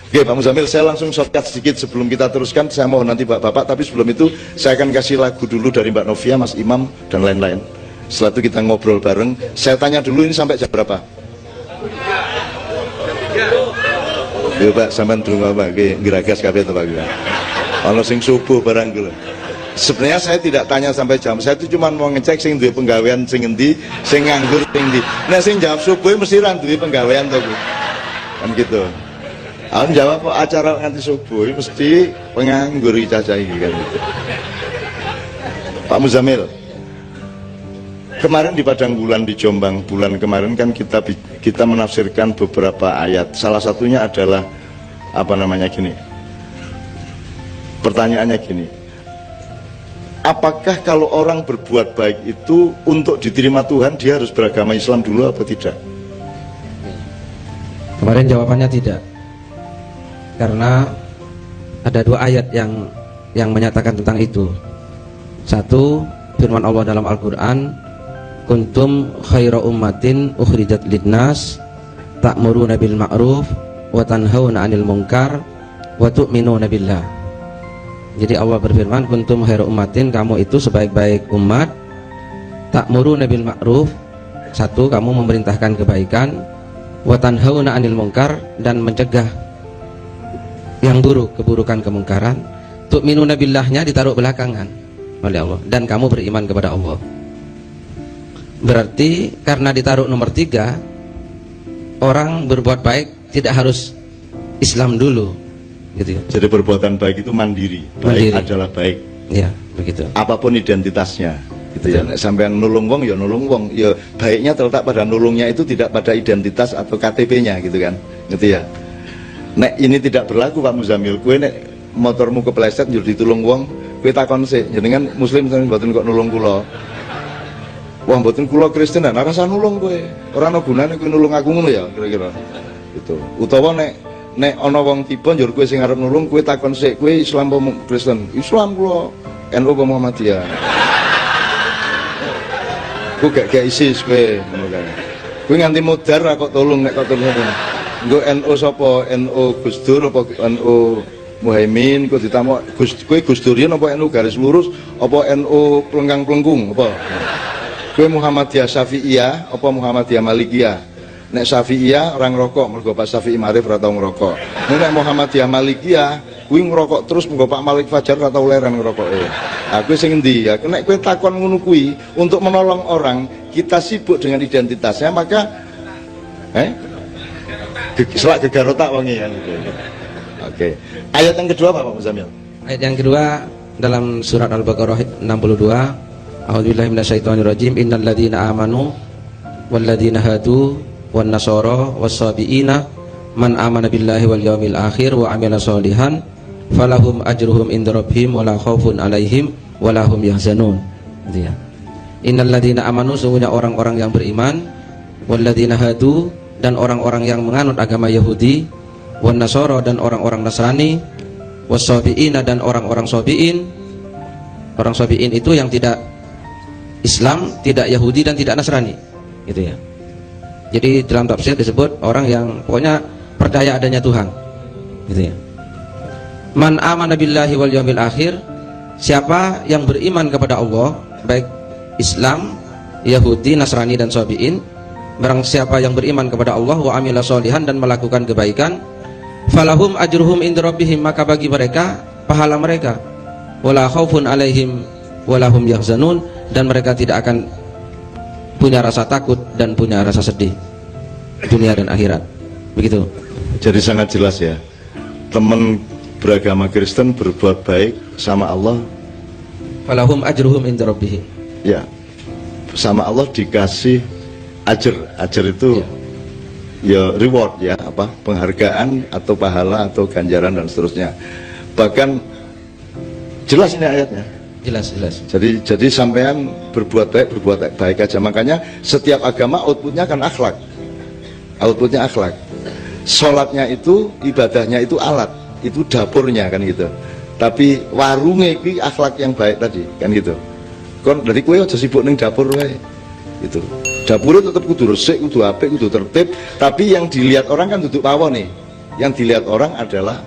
Oke Pak Muzamil, saya langsung shortcut sedikit sebelum kita teruskan. Saya mohon nanti Bapak, tapi sebelum itu saya akan kasih lagu dulu dari Mbak Novia, Mas Imam, dan lain-lain. Setelah itu kita ngobrol bareng. Saya tanya dulu, ini sampai jam berapa? Yo Pak, sampean dulu apa? Geragas kabeh to Pak. Ono sing subuh barang dulu. Sebenarnya saya tidak tanya sampai jam. Saya itu cuma mau ngecek sing duwe penggawean sing endi, sing nganggur sing endi. Nah sing jawab subuh mesti ra duwe penggawean to, Bu. Kan gitu. Aku jawab kok acara nganti subuh mesti penganggur cacah iki kan gitu. Pak Muzamil, kemarin di Padang Bulan di Jombang bulan kemarin kan kita menafsirkan beberapa ayat. Salah satunya adalah apa namanya gini. Pertanyaannya gini. Apakah kalau orang berbuat baik itu untuk diterima Tuhan dia harus beragama Islam dulu atau tidak? Kemarin jawabannya tidak. Karena ada dua ayat yang menyatakan tentang itu. Satu, firman Allah dalam Al-Quran, kuntum khaira ummatin ukhrijat linnas ta'muruna bil ma'ruf wa tanhauna 'anil munkar wa tu'minuna billah. Jadi Allah berfirman, kuntum khaira ummatin, kamu itu sebaik-baik umat, ta'muruna bil ma'ruf, satu, kamu memerintahkan kebaikan, wa tanhauna 'anil munkar, dan mencegah yang buruk, keburukan, kemungkaran. Tu'minuna billahnya ditaruh belakangan oleh Allah, dan kamu beriman kepada Allah. Berarti karena ditaruh nomor 3, orang berbuat baik tidak harus Islam dulu gitu ya. Jadi perbuatan baik itu mandiri. Baik adalah baik. Ya, begitu. Apapun identitasnya gitu ya. Sampai yang nulung wong ya nulung wong. Ya baiknya terletak pada nulungnya itu, tidak pada identitas atau KTP-nya gitu kan. Gitu ya. Nek ini tidak berlaku Pak Muzamil, kue nek motormu kepleset njur ditulung wong, kue takon sik, jenengan muslim mboten kok nulung kula. Wah mboten kula Kristen, nek rasa nulung kowe. Ora ana gunane kowe nulung aku ngono ya, kira-kira. Gitu. Utawa nek ana wong tiba njur kowe sing arep nulung, kowe takon sik, kowe Islam apa Kristen? Islam kula, NU apa Muhammadiyah. Kowe gak ISIS kowe ngono kan. Kowe nganti modar ra kok tolong nek kok tolong. Nggo NU sapa? NU Gus Dur apa NU Muhaimin? Kok ditamu kowe Gus Durian apa NU garis lurus apa NU plengkang-plengkung apa? Kowe Muhammadiyah Syafi'iyah apa Muhammadiyah Malikiyah? Nek Syafi'iyah orang rokok, mergo Pak Syafi'i Marif ora tau ngerokok. Nek Muhammadiyah Malikiyah kuwi ngerokok terus, mergo Pak Malik Fajar ora tau leran ngerokoke. Aku sing endi ya? Nek kowe takon ngono kuwi untuk menolong orang, kita sibuk dengan identitasnya, maka selak gegar otak wangi kan gitu. Oke. Ayat yang kedua Pak Muzamil. Ayat yang kedua dalam surat Al-Baqarah 62, a'udzubillahi minasyaitonirrajim, innal ladzina amanu wal ladzina hadu wan nasara was-sabiina man amana billahi wal yaumil akhir wa amila sholihan falahum ajruhum inda rabbihim wala khaufun alaihim wala hum yahzanun. Gitu ya. Innal ladzina amanu, sungguhnya orang-orang yang beriman, wal ladzina hadu, dan orang-orang yang menganut agama Yahudi, wan nasara, dan orang-orang Nasrani, was-sabiina, dan orang-orang sabiin. Orang sabiin itu yang tidak Islam, tidak Yahudi, dan tidak Nasrani gitu ya. Jadi dalam tafsir disebut orang yang pokoknya percaya adanya Tuhan gitu ya. Man amana billahi wal yaumil akhir, siapa yang beriman kepada Allah, baik Islam, Yahudi, Nasrani, dan sabiin. Barang siapa yang beriman kepada Allah wa amila sholihan, dan melakukan kebaikan, falahum ajruhum inda rabbihim, maka bagi mereka pahala mereka, wala khaufun alaihim wala hum yahzanun, dan mereka tidak akan punya rasa takut dan punya rasa sedih dunia dan akhirat. Begitu. Jadi sangat jelas ya. Teman beragama Kristen berbuat baik sama Allah, falahum ajruhum inda rabbihim. Ya. Sama Allah dikasih ajar itu ya reward ya, apa penghargaan atau pahala atau ganjaran dan seterusnya. Bahkan jelas ini ayatnya. Jelas. Jadi sampean berbuat baik aja. Makanya setiap agama outputnya kan akhlak. Outputnya akhlak. Sholatnya itu, ibadahnya itu alat, itu dapurnya kan gitu. Tapi warungnya itu akhlak yang baik tadi kan gitu. Kon dari kue aja sibuk neng dapur wae. Gitu. Dapurnya tetap kudu resik, kudu apik, kudu tertib, tapi yang dilihat orang kan duduk pawon nih. yang dilihat orang adalah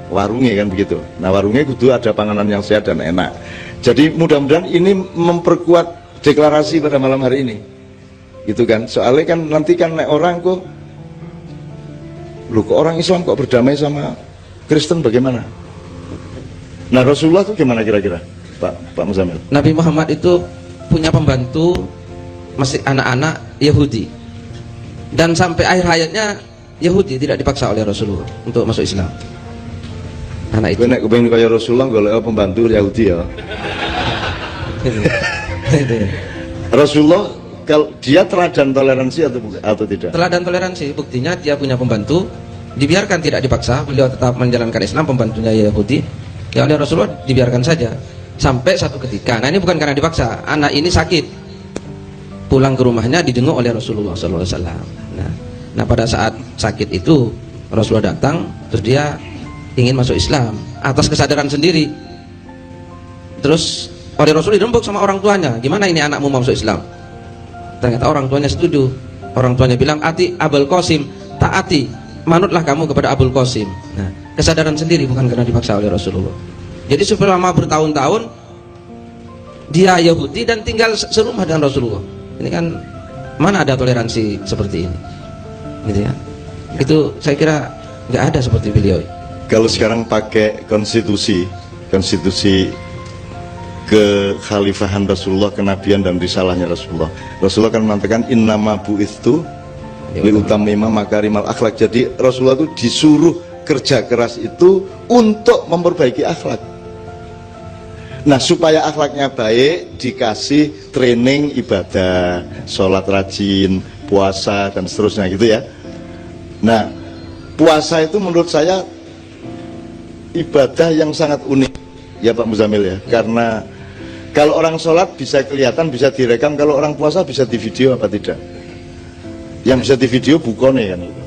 warungnya kan begitu. Nah warungnya kudu ada panganan yang sehat dan enak. Jadi mudah-mudahan ini memperkuat deklarasi pada malam hari ini, gitu kan. Soalnya kan nanti kan orang kok, orang Islam kok berdamai sama Kristen bagaimana? Nah Rasulullah itu gimana kira-kira, Pak Muzamil? Nabi Muhammad itu punya pembantu masih anak-anak Yahudi, dan sampai akhir hayatnya Yahudi tidak dipaksa oleh Rasulullah untuk masuk Islam. Anak itu. Nek kepengin kaya Rasulullah golek pembantu Yahudi ya. Rasulullah kalau dia teladan toleransi atau tidak? Teladan toleransi, buktinya dia punya pembantu, dibiarkan tidak dipaksa, beliau tetap menjalankan Islam, pembantunya Yahudi, ya oleh Rasulullah dibiarkan saja. Sampai satu ketika, nah ini bukan karena dipaksa, anak ini sakit, pulang ke rumahnya dijenguk oleh Rasulullah SAW. Nah pada saat sakit itu Rasulullah datang, terus dia ingin masuk Islam atas kesadaran sendiri. Terus oleh Rasul dirembuk sama orang tuanya, gimana ini anakmu mau masuk Islam? Ternyata orang tuanya setuju. Orang tuanya bilang, ati Abul Qasim, taati, manutlah kamu kepada Abul Qasim. Nah, kesadaran sendiri, bukan karena dipaksa oleh Rasulullah. Jadi selama bertahun-tahun dia Yahudi dan tinggal serumah dengan Rasulullah. Ini kan mana ada toleransi seperti ini, gitu ya? Itu saya kira nggak ada seperti beliau. Kalau sekarang pakai konstitusi kekhalifahan Rasulullah, kenabian dan risalahnya Rasulullah. Rasulullah kan mengatakan innama bu'itsu liutammima makarimal akhlak. Jadi Rasulullah itu disuruh kerja keras itu untuk memperbaiki akhlak. Nah supaya akhlaknya baik dikasih training ibadah, sholat rajin, puasa dan seterusnya gitu ya. Nah puasa itu menurut saya ibadah yang sangat unik ya Pak Muzamil ya, karena kalau orang sholat bisa kelihatan, bisa direkam, kalau orang puasa bisa di video apa tidak? Yang bisa di video bukone kan itu.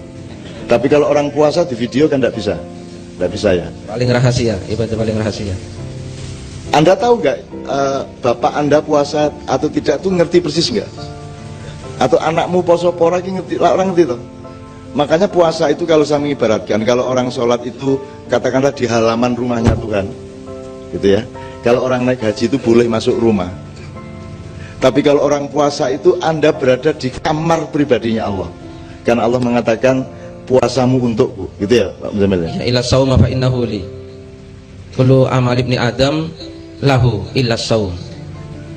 Tapi kalau orang puasa di video kan tidak bisa ya. Paling rahasia, ibadah paling rahasia. Anda tahu nggak bapak Anda puasa atau tidak tuh ngerti persis nggak? Atau anakmu poso pora ngerti, orang ngerti tuh. Makanya puasa itu kalau saya mengibaratkan, kalau orang sholat itu katakanlah di halaman rumahnya Tuhan, gitu ya. Kalau orang naik haji itu boleh masuk rumah. Tapi kalau orang puasa itu Anda berada di kamar pribadinya Allah. Karena Allah mengatakan puasamu untukku, gitu ya Pak Muzamil ya. Illa sauma fa innahu li. Kullu amal ibni Adam lahu illa saum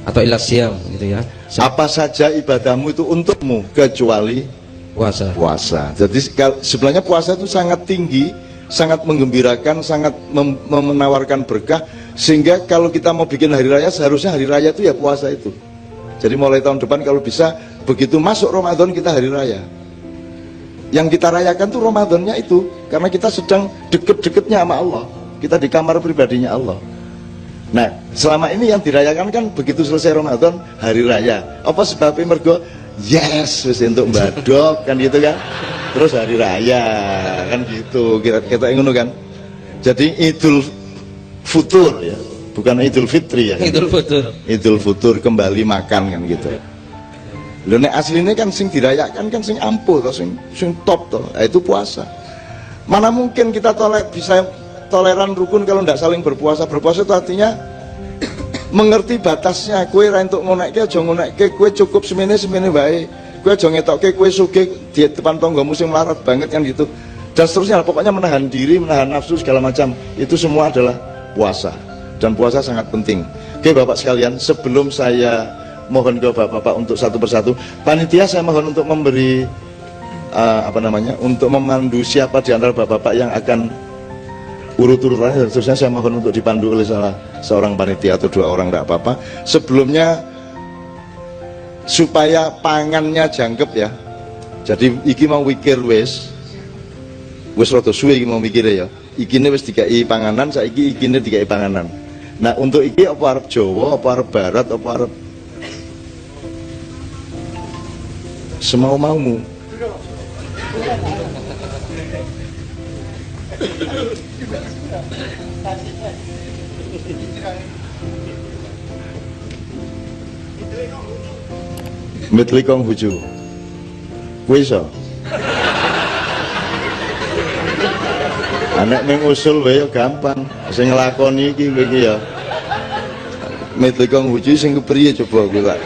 atau illa siyam, gitu ya. Apa saja ibadahmu itu untukmu kecuali puasa. Jadi sebenarnya puasa itu sangat tinggi, sangat menggembirakan, sangat menawarkan berkah, sehingga kalau kita mau bikin hari raya seharusnya hari raya itu ya puasa itu. Jadi mulai tahun depan kalau bisa begitu masuk Ramadan kita hari raya. Yang kita rayakan tuh Ramadannya itu, karena kita sedang deket-deketnya sama Allah. Kita di kamar pribadinya Allah. Nah selama ini yang dirayakan kan begitu selesai Ramadan hari raya. Apa sebabnya? Mergo yes wis untuk badok kan gitu kan. Terus hari raya kan gitu, kita ngono kan. Jadi Idul Futur ya, bukan Idul Fitri ya kan? Idul Futur kembali makan kan gitu. Lho nek aslinya kan sing dirayakan kan sing ampuh toh, sing top toh, itu puasa. Mana mungkin kita bisa toleran rukun kalau tidak saling berpuasa. Berpuasa itu artinya mengerti batasnya. Kue ra entuk ngonekke aja ngonekke, kue cukup semene wae. Kue aja ngetokke kue sugih di depan tanggamu sing melarat banget kan gitu. Dan seterusnya, pokoknya menahan diri, menahan nafsu segala macam. Itu semua adalah puasa. Dan puasa sangat penting. Oke Bapak sekalian, sebelum saya mohon ke Bapak-bapak untuk satu persatu, panitia saya mohon untuk memberi untuk memandu siapa di antara Bapak-bapak yang akan urut-urutan dan seterusnya. Saya mohon untuk dipandu oleh salah seorang panitia atau dua orang, tidak apa-apa. Sebelumnya supaya pangannya jangkep ya. Jadi iki mau wikir wis rada suwe iki mau mikire ya. Ikine wis dikai panganan, saiki ikine dikai panganan. Nah, untuk iki apa arep Jawa, apa arep Barat, apa arep semau-maumu. Mitli Konghucu kuwi iso Anek ning usul wae ya gampang, sing nglakoni iki ya. Mitli kong huju sing kepriye coba kowe lak.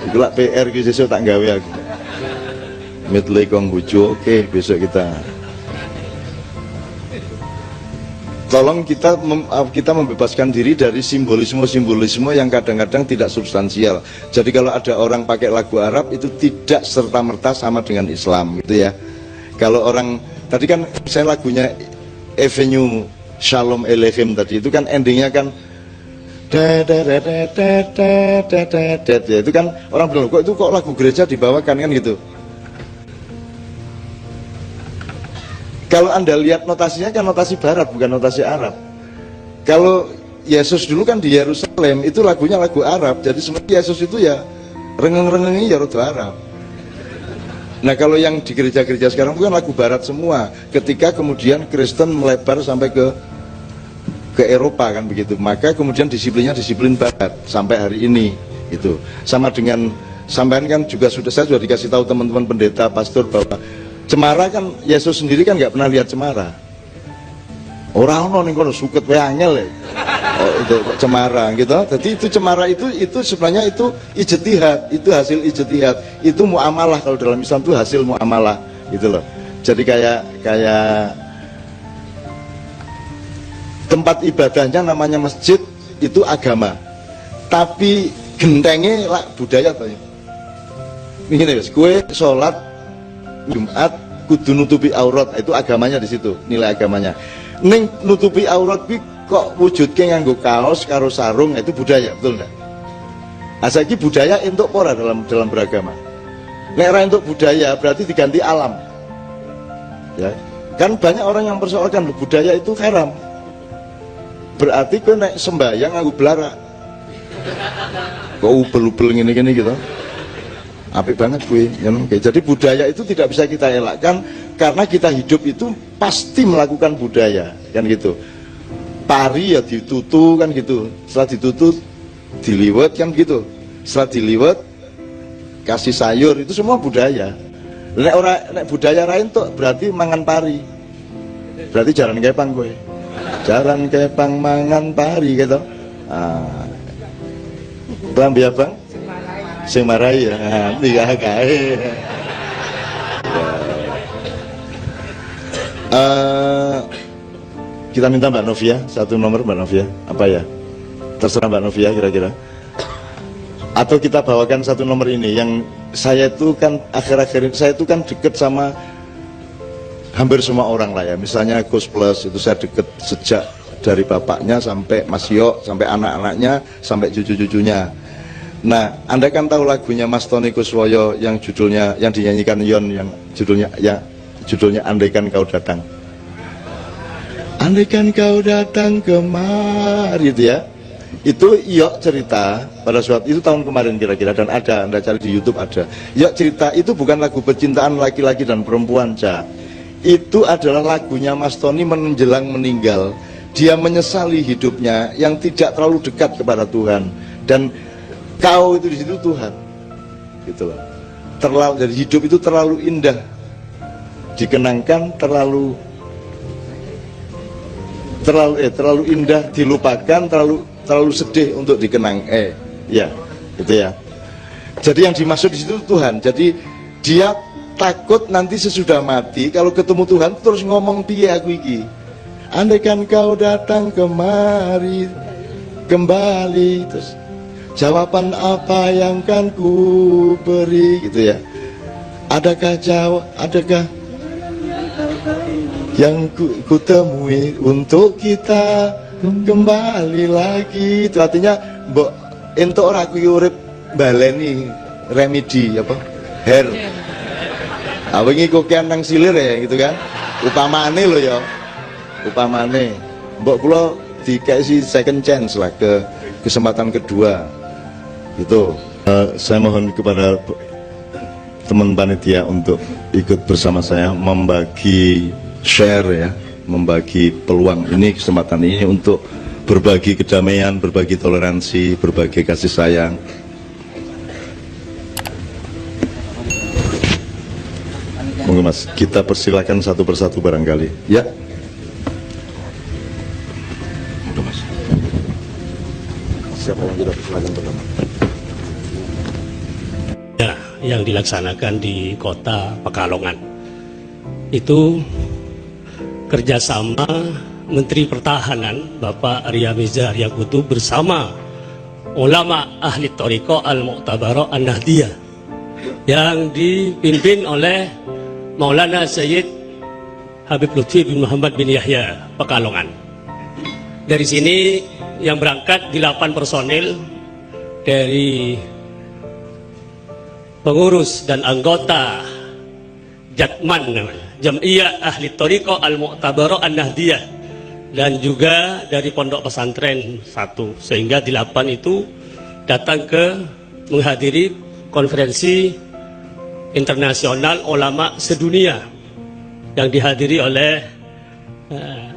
Iku lak PR iki sesuk tak gawe aku. Mitli kong huju, oke, besok kita. Tolong kita membebaskan diri dari simbolisme yang kadang-kadang tidak substansial. Jadi kalau ada orang pakai lagu Arab itu tidak serta-merta sama dengan Islam gitu ya. Kalau orang tadi kan saya lagunya Avenue Shalom Elohim tadi itu kan endingnya kan ya, itu kan orang bilang kok itu kok lagu gereja dibawakan kan gitu. Kalau Anda lihat notasinya kan notasi barat bukan notasi Arab. Kalau Yesus dulu kan di Yerusalem itu lagunya lagu Arab, jadi sebenarnya Yesus itu ya rengeng-rengengnya ya rada Arab. Nah kalau yang di gereja-gereja sekarang itu kan lagu barat semua. Ketika kemudian Kristen melebar sampai ke Eropa kan begitu, maka kemudian disiplinnya disiplin barat sampai hari ini itu. Sama dengan sampean kan juga saya sudah dikasih tahu teman-teman pendeta, pastor bahwa cemara kan Yesus sendiri kan nggak pernah lihat cemara. Orang ning kono suket wae angel ya. Oh, itu cemara gitu. Jadi itu cemara itu sebenarnya itu ijtihad, itu hasil ijtihad. Itu muamalah kalau dalam Islam itu hasil muamalah gitu loh. Jadi kayak tempat ibadahnya namanya masjid itu agama. Tapi gentengnya lah budaya toh. Ngene wis, kowe salat Jumat kudu nutupi aurat, itu agamanya di situ, nilai agamanya. Ning nutupi aurat ki kok wujudke nganggo kaos karo sarung, itu budaya, betul enggak? Asaki budaya entuk ora dalam beragama. Nek ora entuk budaya berarti diganti alam. Ya. Kan banyak orang yang persoalkan budaya itu haram. Berarti kowe nek sembahyang nganggo belara. Kok ubel-ubel ngene-ngene gitu. Apik banget gue, ya, okay. Jadi budaya itu tidak bisa kita elakkan karena kita hidup itu pasti melakukan budaya, kan gitu. Pari ya ditutu kan gitu, setelah ditutu diliwet kan gitu, setelah diliwet kasih sayur itu semua budaya. Nek budaya lain tuh berarti mangan pari, berarti jalan kepang gue, jalan kepang mangan pari gitu. Kelambi abang? Sing marai ya, nikah kae. Kita minta Mbak Novia, satu nomor Mbak Novia, apa ya? Terserah Mbak Novia kira-kira. Atau kita bawakan satu nomor ini, yang saya itu kan akhir-akhir saya itu kan deket sama hampir semua orang lah ya. Misalnya Gus Plus itu saya deket sejak dari bapaknya sampai Mas Yok, sampai anak-anaknya, sampai cucu-cucunya. Nah, Anda kan tahu lagunya Mas Tony Kuswoyo yang judulnya, yang dinyanyikan Yon, yang judulnya Andaikan Kau Datang. Andaikan kau datang kemari, itu ya. Itu Yok cerita pada suatu itu tahun kemarin kira-kira, dan ada, Anda cari di YouTube ada. Yok cerita itu bukan lagu percintaan laki-laki dan perempuan, Ca. Itu adalah lagunya Mas Tony menjelang meninggal. Dia menyesali hidupnya yang tidak terlalu dekat kepada Tuhan, dan kau itu di situ Tuhan, gitu loh. Jadi hidup itu terlalu indah dikenangkan, terlalu indah dilupakan, terlalu sedih untuk dikenang. Ya, gitu ya. Jadi yang dimaksud di situ Tuhan. Jadi dia takut nanti sesudah mati kalau ketemu Tuhan terus ngomong piye aku iki. Andaikan kau datang kemari kembali, terus jawaban apa yang kan ku beri, gitu ya. Adakah yang ku temui untuk kita kembali lagi. Itu artinya mbok entuk ora ku urip baleni remedi apa? Hair. Wingi kokean nang silir ya gitu kan. Upamane lho ya. Upamane mbok kula dikasih second chance lah, ke kesempatan kedua. Itu saya mohon kepada teman panitia untuk ikut bersama saya membagi share ya, membagi peluang ini, kesempatan ini untuk berbagi kedamaian, berbagi toleransi, berbagi kasih sayang. Monggo Mas, kita persilakan satu persatu barangkali ya. Siapa yang tidak silakan pertama? Ya, yang dilaksanakan di kota Pekalongan itu kerjasama Menteri Pertahanan Bapak Arya Miza Aryakutu bersama ulama ahli Thariqah Al-Mu'tabarah An-Nahdiyah yang dipimpin oleh Maulana Sayyid Habib Lutfi bin Muhammad bin Yahya Pekalongan. Dari sini yang berangkat 8 personil dari pengurus dan anggota Jatman namanya, Jam'iyah Ahli Thariqah Al-Mu'tabarah An-Nahdiyah, dan juga dari pondok pesantren 1, sehingga 8 itu datang ke menghadiri konferensi internasional ulama sedunia yang dihadiri oleh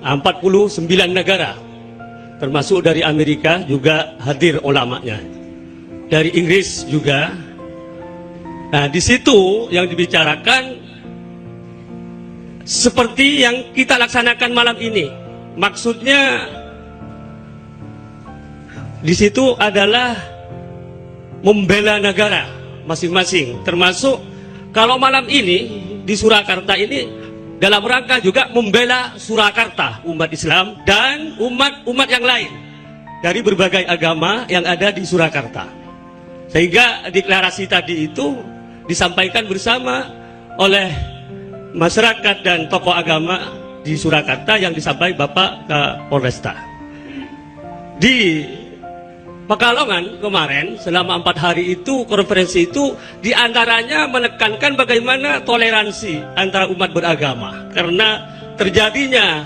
49 negara, termasuk dari Amerika juga hadir ulamanya, dari Inggris juga. Nah, di situ yang dibicarakan seperti yang kita laksanakan malam ini. Maksudnya di situ adalah membela negara masing-masing, termasuk kalau malam ini di Surakarta ini dalam rangka juga membela Surakarta, umat Islam dan umat-umat yang lain dari berbagai agama yang ada di Surakarta. Sehingga deklarasi tadi itu disampaikan bersama oleh masyarakat dan tokoh agama di Surakarta yang disampaikan Bapak Kapolresta. Di Pekalongan kemarin selama 4 hari itu, konferensi itu diantaranya menekankan bagaimana toleransi antara umat beragama, karena terjadinya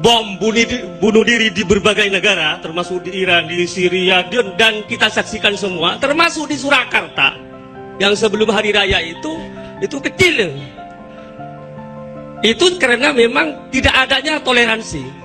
bom bunuh diri di berbagai negara, termasuk di Iran, di Syria, dan kita saksikan semua, termasuk di Surakarta yang sebelum hari raya itu kecil. Itu karena memang tidak adanya toleransi.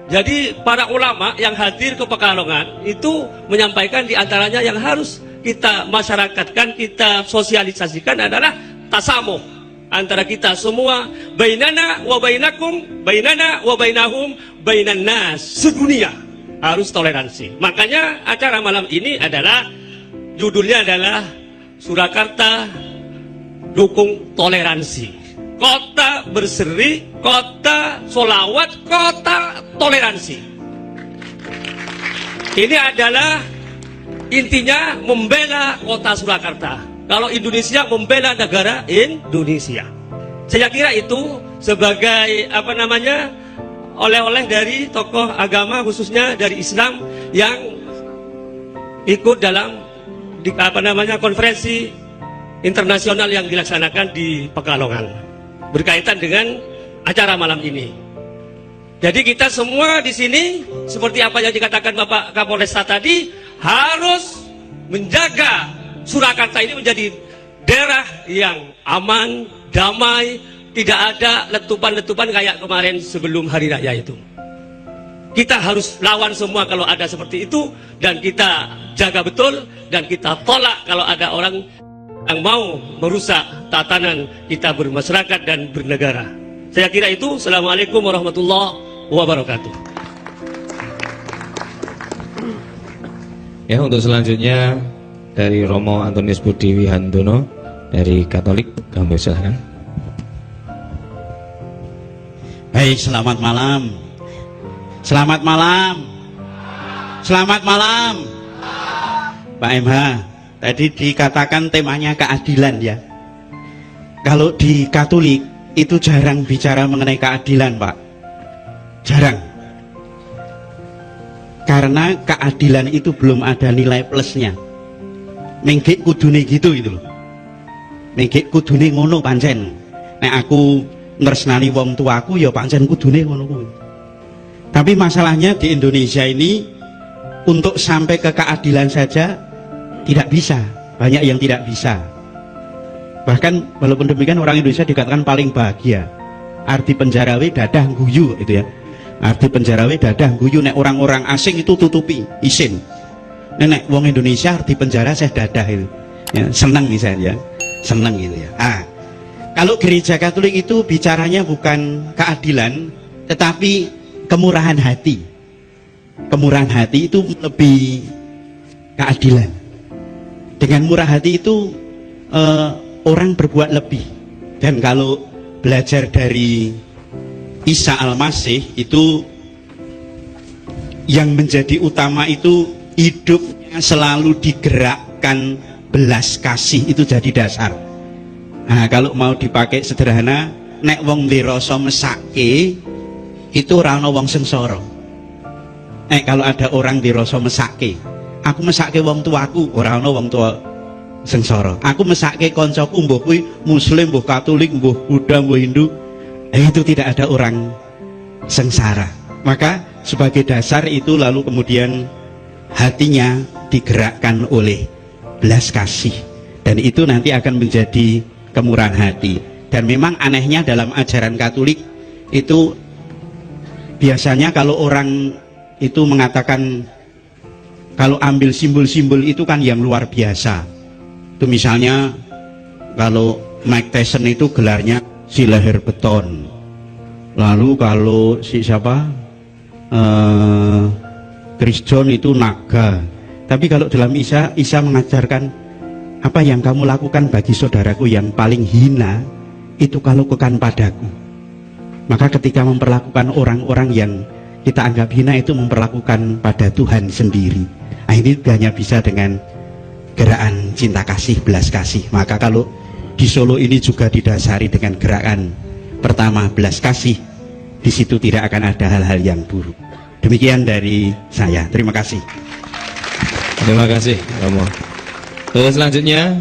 Jadi para ulama yang hadir ke Pekalongan itu menyampaikan diantaranya yang harus kita masyarakatkan, kita sosialisasikan adalah tasamuh antara kita semua, bainana wa bainakum, bainana wa bainahum, bainan nas, sedunia harus toleransi. Makanya acara malam ini adalah judulnya adalah Surakarta Dukung Toleransi. Kota berseri, kota solawat, kota toleransi. Ini adalah intinya membela kota Surakarta. Kalau Indonesia membela negara Indonesia. Saya kira itu sebagai oleh-oleh dari tokoh agama khususnya dari Islam yang ikut dalam konferensi internasional yang dilaksanakan di Pekalongan berkaitan dengan acara malam ini. Jadi kita semua di sini seperti apa yang dikatakan Bapak Kapolresta tadi, harus menjaga Surakarta ini menjadi daerah yang aman, damai, tidak ada letupan-letupan kayak kemarin sebelum hari raya itu. Kita harus lawan semua kalau ada seperti itu, dan kita jaga betul, dan kita tolak kalau ada orang yang mau merusak tatanan kita bermasyarakat dan bernegara. Saya kira itu. Assalamualaikum warahmatullahi wabarakatuh. Ya, untuk selanjutnya dari Romo Antonius Budi Wihandono dari Katolik, kami silakan. Baik, selamat malam. Selamat malam. Selamat malam. Pak MH, tadi dikatakan temanya keadilan ya. Kalau di Katolik itu jarang bicara mengenai keadilan, Pak. Jarang. Karena keadilan itu belum ada nilai plusnya. Menggek kudune gitu loh. Menggek kudune ngono pancen. Nek aku ngresnani wong tuaku ya pancen kudune ngono kuwi. Tapi masalahnya di Indonesia ini untuk sampai ke keadilan saja tidak bisa. Banyak yang tidak bisa. Bahkan walaupun demikian orang Indonesia dikatakan paling bahagia. Arti penjarawe dadah guyu itu ya. Arti penjarawe dadah guyu, nek orang-orang asing itu tutupi isin. Nek wong Indonesia arti penjara saya dadah itu. Ya, senang nih saya ya. Senang gitu ya. Kalau gereja Katolik itu bicaranya bukan keadilan tetapi kemurahan hati. kemurahan hati itu lebih keadilan. Dengan murah hati itu orang berbuat lebih. Dan kalau belajar dari Isa Al-Masih itu, yang menjadi utama itu hidupnya selalu digerakkan belas kasih, itu jadi dasar. Nah, kalau mau dipakai sederhana, nek wong dirasa mesake itu ora ana wong sengsara. Kalau ada orang dirasa mesake, aku mesake wong tuaku, ora ana wong tua sengsara. Aku mesake koncoku, mbuh kuwi muslim, mbuh katolik, mbuh Buddha, mbuh Hindu, itu tidak ada orang sengsara. Maka sebagai dasar itu lalu kemudian hatinya digerakkan oleh belas kasih, dan itu nanti akan menjadi kemurahan hati. Dan memang anehnya dalam ajaran Katolik itu biasanya kalau orang itu mengatakan, kalau ambil simbol-simbol itu kan yang luar biasa. Itu misalnya kalau Mike Tyson itu gelarnya si leher beton. Lalu kalau si siapa, Chris John itu naga. Tapi kalau dalam Isa mengajarkan, apa yang kamu lakukan bagi saudaraku yang paling hina, itu kalau lakukan padaku. Maka ketika memperlakukan orang-orang yang kita anggap hina, itu memperlakukan pada Tuhan sendiri. Nah, ini hanya bisa dengan gerakan cinta kasih, belas kasih. Maka kalau di Solo ini juga didasari dengan gerakan pertama, belas kasih, di situ tidak akan ada hal-hal yang buruk. Demikian dari saya. Terima kasih. Terima kasih, Romo. Terus selanjutnya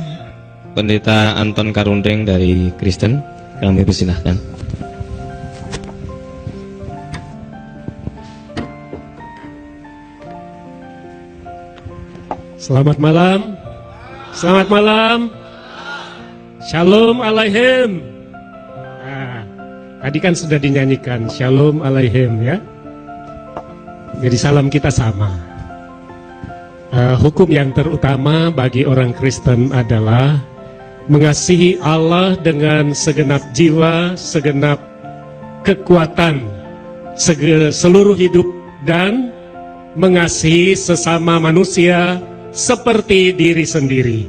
Pendeta Anton Karundeng dari Kristen, kami persilahkan. Selamat malam. Selamat malam. Shalom Aleichem. Nah, tadi kan sudah dinyanyikan Shalom Aleichem ya. Jadi salam kita sama. Hukum yang terutama bagi orang Kristen adalah mengasihi Allah dengan segenap jiwa, segenap kekuatan, seluruh hidup, dan mengasihi sesama manusia seperti diri sendiri.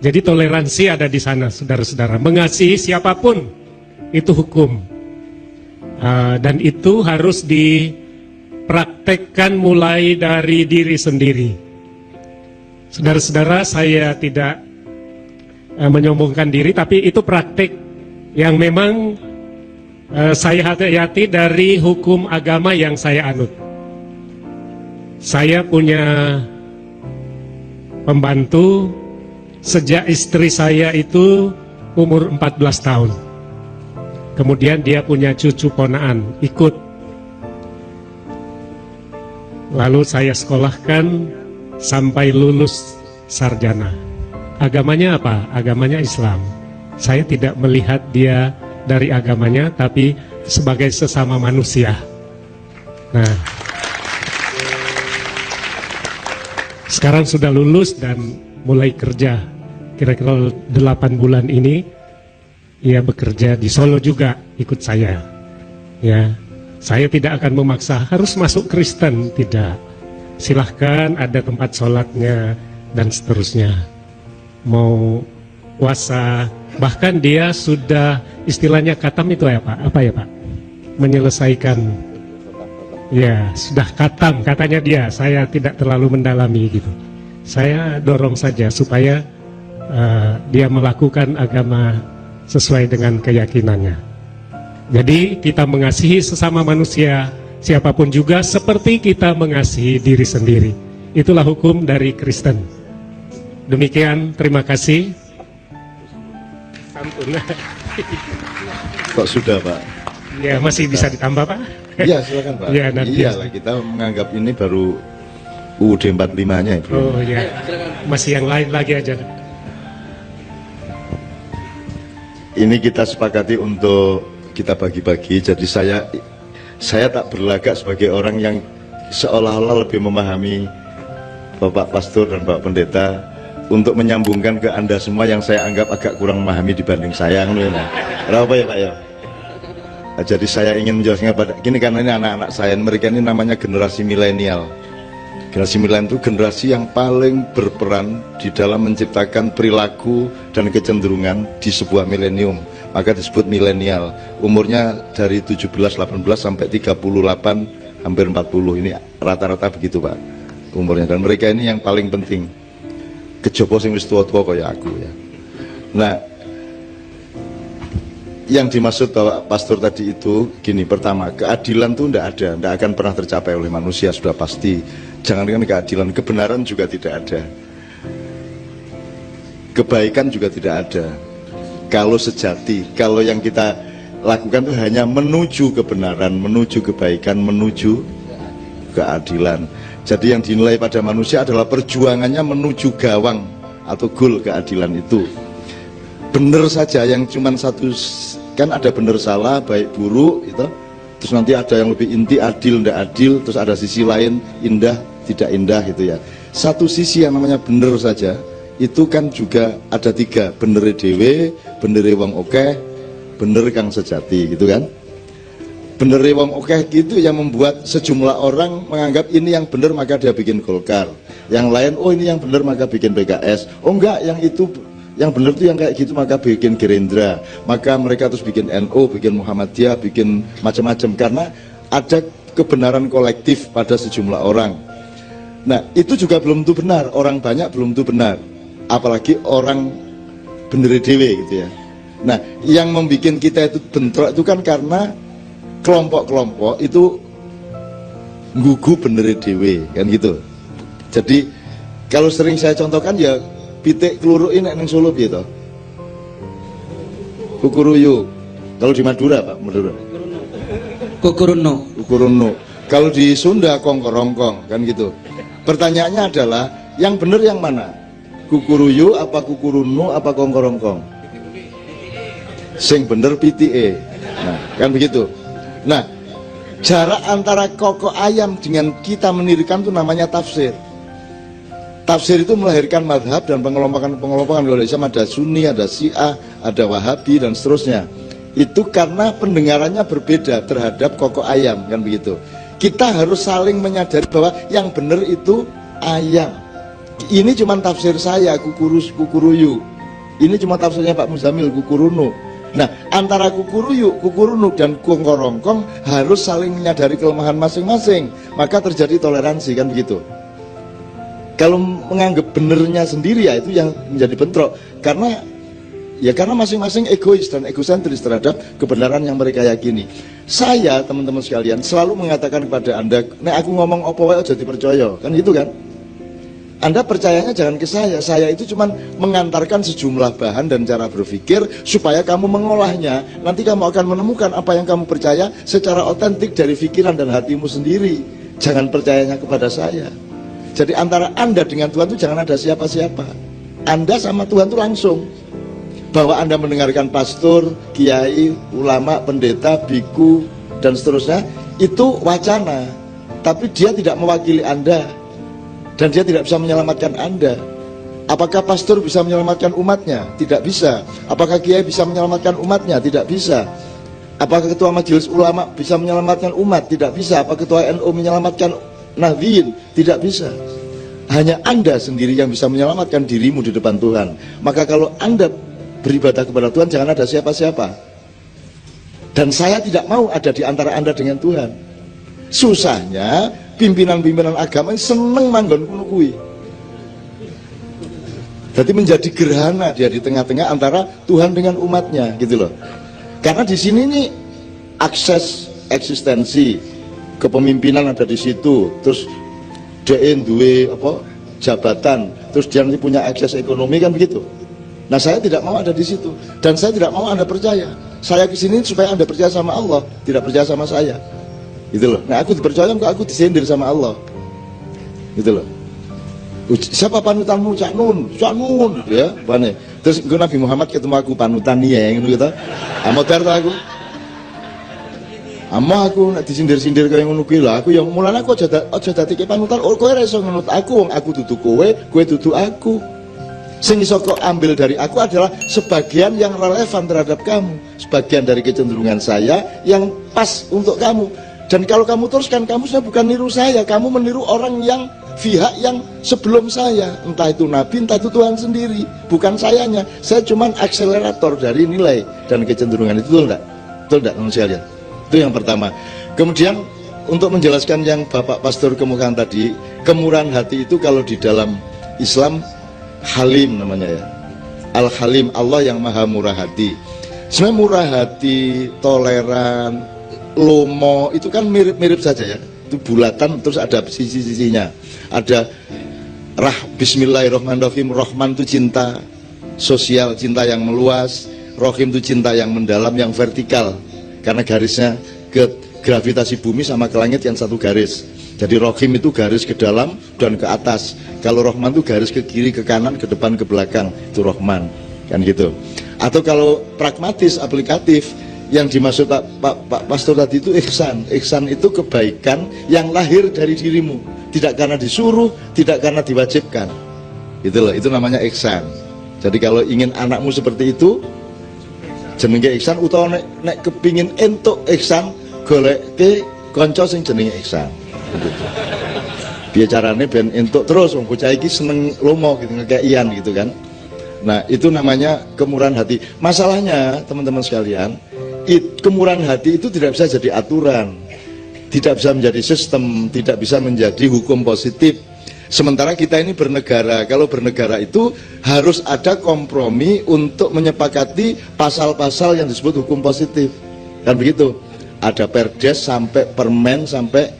Jadi toleransi ada di sana, saudara-saudara. Mengasihi siapapun itu hukum, dan itu harus dipraktekkan mulai dari diri sendiri. Saudara-saudara, saya tidak menyombongkan diri, tapi itu praktek yang memang saya hati-hati dari hukum agama yang saya anut. Saya punya pembantu sejak istri saya itu umur 14 tahun. Kemudian dia punya cucu ponaan, ikut. Lalu saya sekolahkan sampai lulus sarjana. Agamanya apa? Agamanya Islam. Saya tidak melihat dia dari agamanya, tapi sebagai sesama manusia. Nah, sekarang sudah lulus dan mulai kerja. Kira-kira 8 bulan ini ia bekerja di Solo juga, ikut saya. Ya, saya tidak akan memaksa harus masuk Kristen, tidak. Silahkan, ada tempat sholatnya dan seterusnya. Mau puasa, bahkan dia sudah istilahnya katam itu ya Pak, apa ya Pak? Menyelesaikan. Ya, sudah katam katanya dia. Saya tidak terlalu mendalami gitu. Saya dorong saja supaya dia melakukan agama sesuai dengan keyakinannya. Jadi kita mengasihi sesama manusia, siapapun juga, seperti kita mengasihi diri sendiri. Itulah hukum dari Kristen. Demikian, terima kasih. Santun. Kok sudah Pak? Ya, masih bisa ditambah Pak? Iya, silakan Pak. Ya, nanti. Iyalah, kita menganggap ini baru UUD 45-nya itu. Oh ya, masih yang lain lagi aja. Ini kita sepakati untuk kita bagi-bagi. Jadi saya tak berlagak sebagai orang yang seolah-olah lebih memahami Bapak Pastor dan Bapak Pendeta untuk menyambungkan ke Anda semua yang saya anggap agak kurang memahami dibanding saya. Kenapa ya Pak ya? Jadi saya ingin menjelaskan pada gini, karena ini anak-anak saya, mereka ini namanya generasi milenial. Generasi milenial itu generasi yang paling berperan di dalam menciptakan perilaku dan kecenderungan di sebuah milenium. Maka disebut milenial. Umurnya dari 17, 18 sampai 38, hampir 40. Ini rata-rata begitu, Pak, umurnya. Dan mereka ini yang paling penting. Kejopo sing wis tua-tua kaya aku ya. Nah, yang dimaksud bahwa pastor tadi itu gini, pertama, keadilan itu tidak akan pernah tercapai oleh manusia, sudah pasti. Jangankan keadilan, kebenaran juga tidak ada, kebaikan juga tidak ada. Kalau sejati, kalau yang kita lakukan itu hanya menuju kebenaran, menuju kebaikan, menuju keadilan. Jadi yang dinilai pada manusia adalah perjuangannya menuju gawang atau goal keadilan itu. Benar saja yang cuman satu, kan ada benar salah, baik buruk itu. Terus nanti ada yang lebih inti, adil tidak adil, terus ada sisi lain, indah tidak indah gitu ya. Satu sisi yang namanya benar saja itu kan juga ada tiga, bener dewe, bener wong okeh, bener kang sejati gitu kan. Bener wong okeh gitu yang membuat sejumlah orang menganggap ini yang benar maka dia bikin Golkar, yang lain oh ini yang benar maka bikin PKS, oh enggak yang itu yang benar tuh yang kayak gitu maka bikin Gerindra, maka mereka terus bikin NU, bikin Muhammadiyah, bikin macam-macam karena ada kebenaran kolektif pada sejumlah orang. Nah itu juga belum tentu benar, orang banyak belum tentu benar, apalagi orang bener dewe gitu ya. Nah yang membuat kita itu bentrok itu kan karena kelompok-kelompok itu nggugu bener dewe kan gitu. Jadi kalau sering saya contohkan ya pitik keluru ini neng Solo gitu, kukuruyu. Kalau di Madura Pak, Madura kukuruno. Kalau di Sunda kongkorongkong kan gitu. Pertanyaannya adalah yang benar yang mana? Kukuruyu apa kukurunu apa kongkorongkong? Sing bener pitike. Nah kan begitu. Nah jarak antara koko ayam dengan kita mendirikan itu namanya tafsir. Tafsir itu melahirkan madhab dan pengelompokan. Kalau Islam ada Sunni, ada Syiah, ada Wahabi dan seterusnya. Itu karena pendengarannya berbeda terhadap koko ayam kan begitu. Kita harus saling menyadari bahwa yang benar itu ayam. Ini cuma tafsir saya, kukuruyu. Ini cuma tafsirnya Pak Muzamil, kukurunu. Nah antara kukuruyu, kukurunu dan kongkorongkong harus saling menyadari kelemahan masing-masing. Maka terjadi toleransi kan begitu. Kalau menganggap benernya sendiri ya itu yang menjadi bentrok karena masing-masing egois dan egosentris terhadap kebenaran yang mereka yakini. Saya teman-teman sekalian selalu mengatakan kepada Anda, nek aku ngomong apa wae aja dipercaya, kan gitu kan? Anda percayanya jangan ke saya itu cuma mengantarkan sejumlah bahan dan cara berpikir supaya kamu mengolahnya. Nanti kamu akan menemukan apa yang kamu percaya secara otentik dari pikiran dan hatimu sendiri. Jangan percayanya kepada saya. Jadi antara Anda dengan Tuhan itu jangan ada siapa-siapa. Anda sama Tuhan itu langsung. Bahwa Anda mendengarkan pastor, kiai, ulama, pendeta, biku, dan seterusnya, itu wacana. Tapi dia tidak mewakili Anda. Dan dia tidak bisa menyelamatkan Anda. Apakah pastor bisa menyelamatkan umatnya? Tidak bisa. Apakah kiai bisa menyelamatkan umatnya? Tidak bisa. Apakah ketua majelis ulama bisa menyelamatkan umat? Tidak bisa. Apakah ketua NU menyelamatkan Nahdien? Tidak bisa. Hanya Anda sendiri yang bisa menyelamatkan dirimu di depan Tuhan. Maka kalau Anda beribadah kepada Tuhan, jangan ada siapa-siapa. Dan saya tidak mau ada di antara Anda dengan Tuhan. Susahnya pimpinan-pimpinan agama ini seneng manggon kuno kuwi. Jadi menjadi gerhana dia di tengah-tengah antara Tuhan dengan umatnya gitu loh. Karena di sini nih akses eksistensi kepemimpinan ada di situ, terus dia duwe apa jabatan, terus dia nanti punya akses ekonomi kan begitu. Nah saya tidak mau ada di situ dan saya tidak mau Anda percaya. Saya kesini supaya Anda percaya sama Allah, tidak percaya sama saya, gitu loh. Nah aku dipercaya kok aku disindir sama Allah, gitu loh. Siapa panutanmu? Cak Nun ya, bane. Terus Nabi Muhammad ketemu aku panutan ya, gitu. Amoter aku. Aku nek disindir-sindir kaya ngono kuwi lho, aku yang mulane aku aja dadi panutan. Oh, kowe ora iso ngenut aku, wong aku dudu kowe dudu aku. Sing iso kok ambil dari aku adalah sebagian yang relevan terhadap kamu, sebagian dari kecenderungan saya yang pas untuk kamu. Dan kalau kamu teruskan, kamu sudah bukan niru saya, kamu meniru orang yang pihak yang sebelum saya, entah itu Nabi, entah itu Tuhan sendiri, bukan sayanya. Saya cuman akselerator dari nilai dan kecenderungan itu, betul enggak? Betul enggak manusia lihat? Itu yang pertama. Kemudian untuk menjelaskan yang Bapak Pastor kemukakan tadi, kemurahan hati itu kalau di dalam Islam Halim namanya ya. Al-Halim, Allah yang maha murah hati. Sebenarnya murah hati, toleran, lomo itu kan mirip-mirip saja ya. Itu bulatan terus ada sisi-sisinya. Ada Bismillahirrahmanirrahim. Rahman itu cinta sosial, cinta yang meluas. Rahim itu cinta yang mendalam, yang vertikal. Karena garisnya ke gravitasi bumi sama ke langit yang satu garis. Jadi Rahim itu garis ke dalam dan ke atas. Kalau Rahman itu garis ke kiri, ke kanan, ke depan, ke belakang. Itu Rahman, kan gitu. Atau kalau pragmatis, aplikatif, yang dimaksud Pak Pastor tadi itu ihsan. Ihsan itu kebaikan yang lahir dari dirimu, tidak karena disuruh, tidak karena diwajibkan. Itu loh, itu namanya ihsan. Jadi kalau ingin anakmu seperti itu, jenenge ihsan. Utawa nek kepingin entuk ihsan, goleke kanca sing jenenge ihsan. Gitu. Biar caranya ben entuk terus, wong bocah iki seneng lomo gitu, ngekeian gitu kan. Nah, itu namanya kemurahan hati. Masalahnya, teman-teman sekalian, kemurahan hati itu tidak bisa jadi aturan, tidak bisa menjadi sistem, tidak bisa menjadi hukum positif. Sementara kita ini bernegara, kalau bernegara itu harus ada kompromi untuk menyepakati pasal-pasal yang disebut hukum positif. Kan begitu? Ada perdes sampai permen, sampai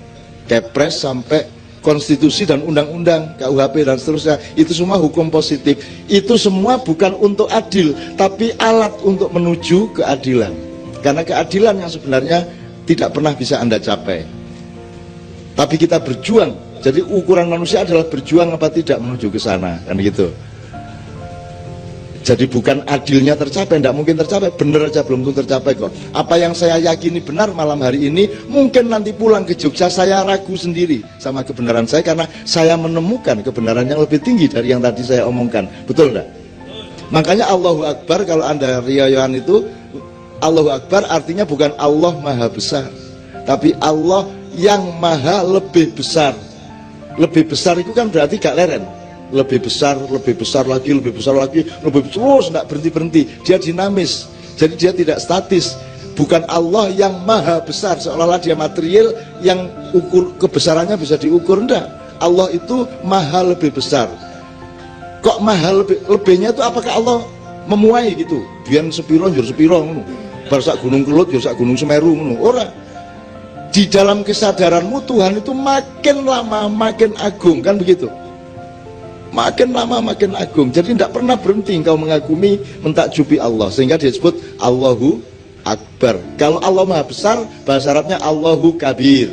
kepres, sampai konstitusi dan undang-undang, KUHP dan seterusnya. Itu semua hukum positif. Itu semua bukan untuk adil, tapi alat untuk menuju keadilan. Karena keadilan yang sebenarnya tidak pernah bisa Anda capai, tapi kita berjuang. Jadi ukuran manusia adalah berjuang apa tidak menuju ke sana, kan gitu. Jadi bukan adilnya tercapai, tidak mungkin tercapai, benar aja belum tentu tercapai kok. Apa yang saya yakini benar malam hari ini, mungkin nanti pulang ke Jogja saya ragu sendiri sama kebenaran saya, karena saya menemukan kebenaran yang lebih tinggi dari yang tadi saya omongkan. Betul enggak? Makanya Allahu Akbar, kalau Anda riwayat itu, Allahu Akbar artinya bukan Allah maha besar, tapi Allah yang maha lebih besar. Lebih besar itu kan berarti gak leren. Lebih besar lagi, lebih besar lagi, lebih terus, tidak berhenti-berhenti. Dia dinamis, jadi dia tidak statis. Bukan Allah yang maha besar, seolah-olah dia material yang ukur kebesarannya bisa diukur. Enggak, Allah itu maha lebih besar. Kok maha lebihnya itu apakah Allah memuai gitu? Biar sepiro, jur sepiro, barsak gunung Kelut, jur sak gunung Semeru, ora. Di dalam kesadaranmu Tuhan itu makin lama makin agung, kan begitu? Makin lama makin agung. Jadi tidak pernah berhenti engkau mengagumi, mentakjubi Allah, sehingga disebut Allahu Akbar. Kalau Allah maha besar, bahasa Arabnya Allahu Kabir.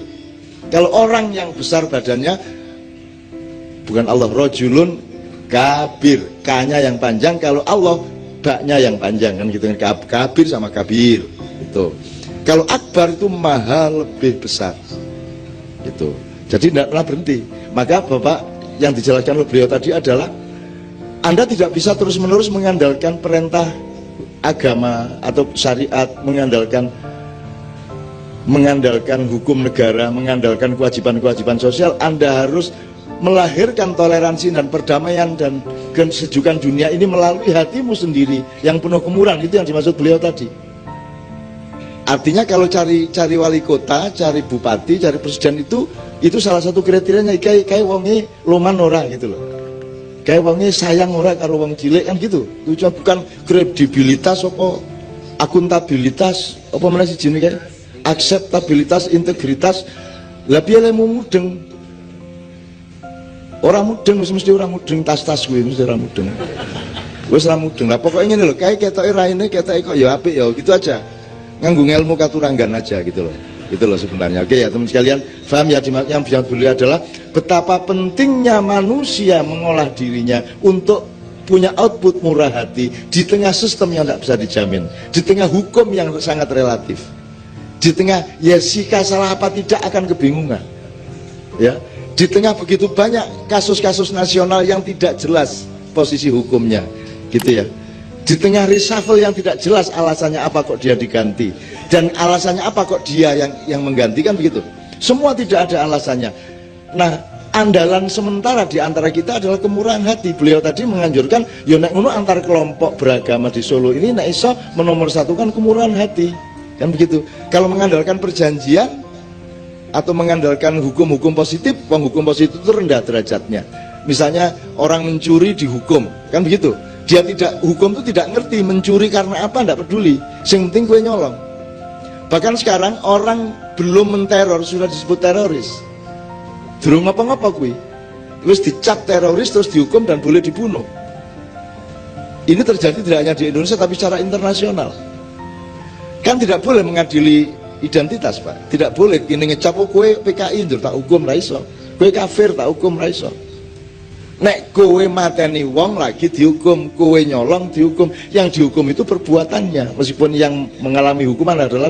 Kalau orang yang besar badannya, bukan Allah, rojulun kabir, K-nya yang panjang. Kalau Allah, baknya yang panjang, kan gitu. Kabir sama kabir itu. Kalau Akbar itu maha lebih besar gitu. Jadi tidak pernah berhenti. Maka Bapak, yang dijelaskan oleh beliau tadi adalah Anda tidak bisa terus-menerus mengandalkan perintah agama atau syariat, mengandalkan hukum negara, mengandalkan kewajiban-kewajiban sosial. Anda harus melahirkan toleransi dan perdamaian dan kesejukan dunia ini melalui hatimu sendiri yang penuh kemurahan. Itu yang dimaksud beliau tadi. Artinya kalau cari wali kota, cari bupati, cari presiden itu salah satu kriterianya kayak wonge loman ora gitu loh. Kayak wonge sayang ora karo wong cilik, kan gitu. Itu bukan kredibilitas apa akuntabilitas apa meneh sijine kae. Akseptabilitas, integritas. Lah piye lemu mudeng? Ora mudeng, mesti ora mudeng, tas-tas kuwi mesti ora mudeng. Wis ora mudeng. Lah pokoke ngene lho, kae ketoke raine ketoke kok ya apik ya, gitu aja. Nganggo ilmu katuranggan aja gitu loh. Itu loh sebenarnya. Oke ya teman sekalian, paham ya yang bisa beliau adalah betapa pentingnya manusia mengolah dirinya untuk punya output murah hati di tengah sistem yang tidak bisa dijamin, di tengah hukum yang sangat relatif, di tengah Jessica salah apa tidak akan kebingungan, ya, di tengah begitu banyak kasus-kasus nasional yang tidak jelas posisi hukumnya, gitu ya. Di tengah reshuffle yang tidak jelas alasannya apa kok dia diganti, dan alasannya apa kok dia yang menggantikan, begitu. Semua tidak ada alasannya. Nah, andalan sementara di antara kita adalah kemurahan hati. Beliau tadi menganjurkan, ya nek ngono antar kelompok beragama di Solo ini nek iso menomorsatukan kemurahan hati, kan begitu. Kalau mengandalkan perjanjian atau mengandalkan hukum-hukum positif, hukum positif itu rendah derajatnya. Misalnya orang mencuri dihukum, kan begitu. Dia tidak, hukum itu tidak ngerti mencuri karena apa, tidak peduli. Yang penting gue nyolong. Bahkan sekarang orang belum menteror sudah disebut teroris. Durung ngapa-ngapa gue, terus dicap teroris, terus dihukum dan boleh dibunuh. Ini terjadi tidak hanya di Indonesia tapi secara internasional. Kan tidak boleh mengadili identitas, Pak. Tidak boleh ini ngecap, oh kowe PKI ndur tak hukum ra iso, kowe kafir tak hukum ra iso. Nek kowe mateni wong lagi dihukum, kowe nyolong dihukum. Yang dihukum itu perbuatannya, meskipun yang mengalami hukuman adalah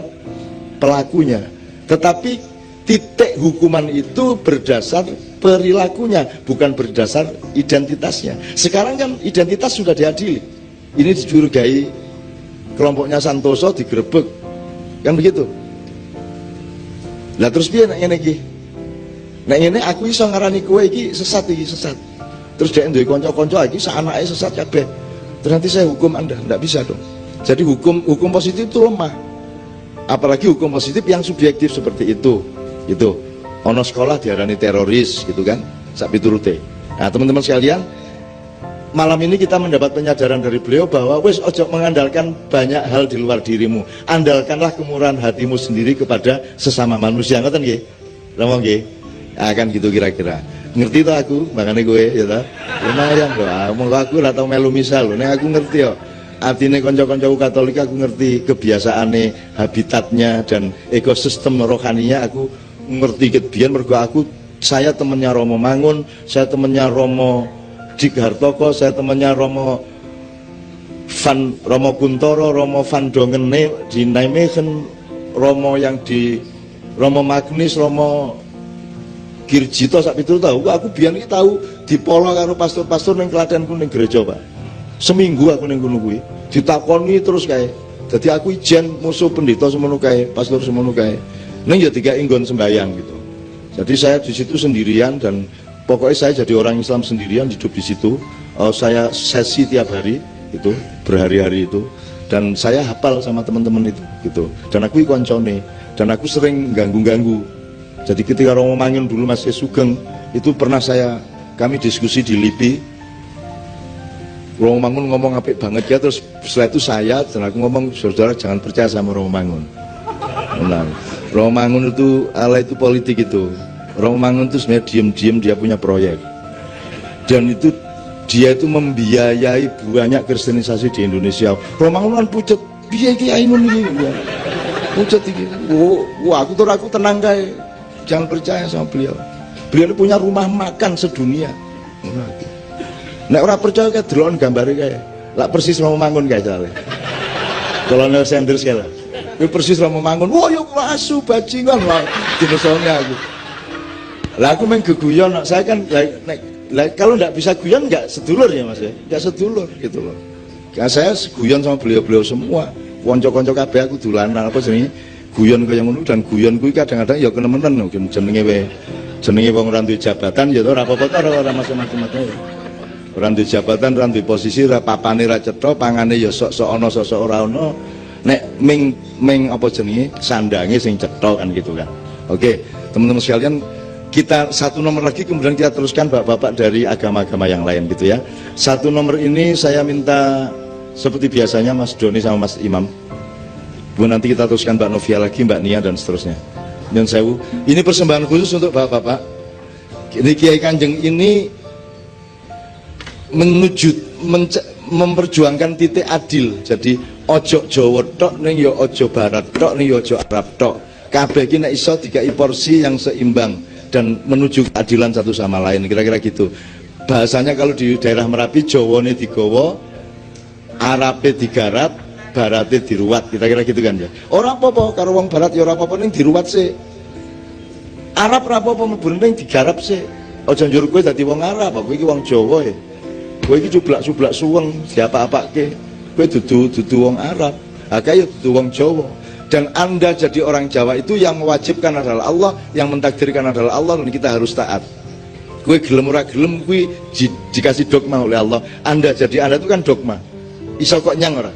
pelakunya. Tetapi titik hukuman itu berdasar perilakunya, bukan berdasar identitasnya. Sekarang kan identitas sudah diadili. Ini dicurigai kelompoknya Santoso digerebek, kan begitu. Lah terus piye nek ngene iki? Nek ngene aku iso ngarani kowe iki sesat, iki sesat. Terus dia duwe kanca-kanca iki sak anake sesat kabeh. Terus nanti saya hukum Anda, enggak bisa dong. Jadi hukum positif itu lemah. Apalagi hukum positif yang subjektif seperti itu. Gitu. Ono sekolah diarani teroris gitu kan, sak piturute. Nah, teman-teman sekalian, malam ini kita mendapat penyadaran dari beliau bahwa wis ojo mengandalkan banyak hal di luar dirimu. Andalkanlah kemurahan hatimu sendiri kepada sesama manusia. Ngoten nggih? Ngomong nggih? Akan gitu kira-kira. Ngerti to aku, makane kowe ya ta. Lumayan lho, monggo aku ora tau melu misal lho, nek aku ngerti yo. Artinya konco-konco Katolik aku ngerti kebiasaane, habitatnya dan ekosistem rohaninya aku ngerti kebiyen mergo saya temennya Romo Mangun, saya temennya Romo Dik Hartoko, saya temennya Romo Kuntoro, Romo Van Dongen di Nijmegen, Romo yang di Romo Magnis, Romo Girjito sak pitu tahu. Aku biyen iki tahu dipolo karo pastor-pastor ning Klatenku ning gereja, Pak. Seminggu aku ning kono kuwi ditakoni terus kae. Dadi aku ijen musuh pendeta semono kae, pastor semono kae. Ning ya dikai nggon sembayang gitu. Jadi saya di situ sendirian dan pokoknya saya jadi orang Islam sendirian hidup di situ. Saya sesi tiap hari itu, berhari-hari itu, dan saya hafal sama teman-teman itu gitu. Dan aku koncone dan aku sering ganggu-ganggu. Jadi ketika Romo Mangun dulu masih sugeng, itu pernah kami diskusi di LIPI. Romo Mangun ngomong apik banget ya, terus setelah itu saya dan aku ngomong, saudara jangan percaya sama Romo Mangun. Nah, Romo Mangun itu ala itu politik itu. Romo Mangun itu sebenarnya diem-diem dia punya proyek. Dan itu dia itu membiayai banyak kristenisasi di Indonesia. Romo Mangun kan pucet, biaya kiai nun iki. Pucet iki. Wah, aku tenang kae. Jangan percaya sama beliau. Beliau punya rumah makan sedunia. Nek ora percaya kayak delon gambare kae. Lah persis Romo Mangun kae jare. Kolonel Sanders kae lah. Kuwi persis Romo Mangun. Wah, yo asu bajingan lah dinesone aku. Lah aku main geguyon, saya kan kalau nggak bisa guyon nggak sedulur ya Mas ya. Nggak sedulur gitu loh. Karena saya guyon sama beliau-beliau semua. Konco-konco kabeh aku dolanan apa jenenge? Guyon kaya ngono dan guyon kuwi kadang-kadang ya kenemen jenenge wong ora duwe jabatan ya ora apa-apa ora macam-macam ae. Ora duwe jabatan, ora duwe posisi, ora papane ra cetha, pangane ya sok-sok ana sok-sok ora ana. Nek ming apa jenenge sandange sing cetha kan gitu kan. Oke, teman-teman sekalian, kita satu nomor lagi kemudian kita teruskan bapak-bapak dari agama-agama yang lain gitu ya. Satu nomor ini saya minta seperti biasanya Mas Doni sama Mas Imam. Kemudian nanti kita teruskan Mbak Novia lagi, Mbak Nia dan seterusnya. Dan sewu, ini persembahan khusus untuk bapak-bapak. Ini Kiai Kanjeng ini memperjuangkan titik adil. Jadi ojo Jawa tok ning ya ojo Barat tok ning ya ojo Arab tok. Kabeh iki nek iso dikai porsi yang seimbang dan menuju keadilan satu sama lain. Kira-kira gitu. Bahasanya kalau di daerah Merapi, Jawane digawa, Arabe digarap, Barate diruwat, kira-kira gitu kan ya. Ora apa-apa karo wong barat ya ora apa-apa ning diruwat sih. Arab ora apa-apa mlebu ning digarap sih. Aja njur kowe dadi wong Arab, kowe iki wong Jawa ya. Kowe iki cublak-cublak suweng diapa-apake. Kowe dudu wong Arab. Kaya dudu wong Jawa. Dan Anda jadi orang Jawa itu yang mewajibkan adalah Allah, yang mentakdirkan adalah Allah, dan kita harus taat. Kowe gelem ora gelem kuwi dikasih dogma oleh Allah. Anda jadi Anda itu kan dogma. Iso kok nyang ora?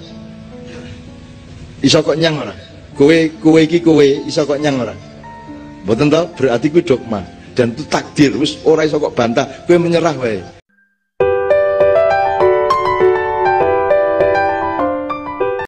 Iso kok nyang ora? Kowe iki kowe iso kok nyang ora? Mboten to, berarti kuwi dogma. Dan itu takdir, wis ora iso kok bantah, kowe menyerah wae.